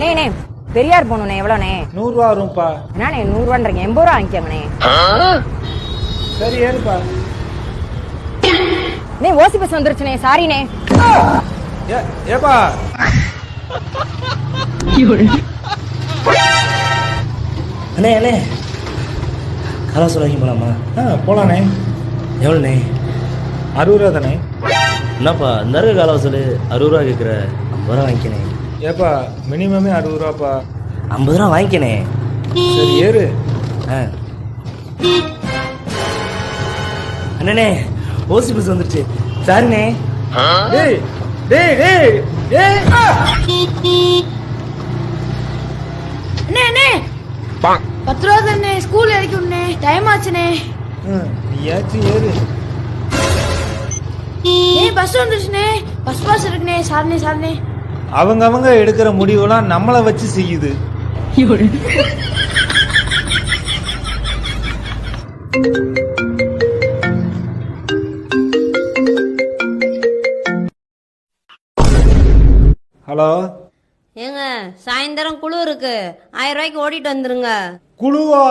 அண்ணே பெரியார் போகணுண்ணே எவ்வளோண்ணே? 100 ரூபா வரும்ப்பா. என்னண்ணே 100 ரூபான்றீங்க? 80 ரூபா வாங்கிக்கோங்கண்ணே. சரி ஏறுப்பா. நே ஓசி பஸ் வந்துருச்சுண்ணே, சாரிண்ணே. ஏப்பா அண்ணே அண்ணே கலாசு வாங்கி போகலாமா? போலாண்ணே. எவ்வளோண்ணே? 60 ரூபா தானே? என்னப்பா இந்த இருக்க காலவாசல் 60 ரூபா கேட்குற? 50 ரூபா வாங்கிக்கணே. ஏப்பா மினிமமே 60 ரூபாப்பா. 50 ரூபா வாங்கிக்கணே. சரி ஏறு. அண்ணனே ஓசி பஸ் வந்துருச்சு, சாரிண்ணே. டேய் டேய் டேய் டேய் அண்ணே 10 ரூபா தானே, ஸ்கூல் இறக்கி விடனே, டைம் ஆச்சுனே. நீயாச்சும் ஏறு. பஸ் வந்துருச்சுனே, பஸ் பாஸ் இருக்குனே, சாரினே. அவங்க எடுக்கிற முடிவுலாம் நம்மளை வச்சு செய்யுது. ஹலோ ஏங்க சாயந்தரம் குழு இருக்கு, 1000 ரூபாய்க்கு ஓடிட்டு வந்துருங்க. குழுவா?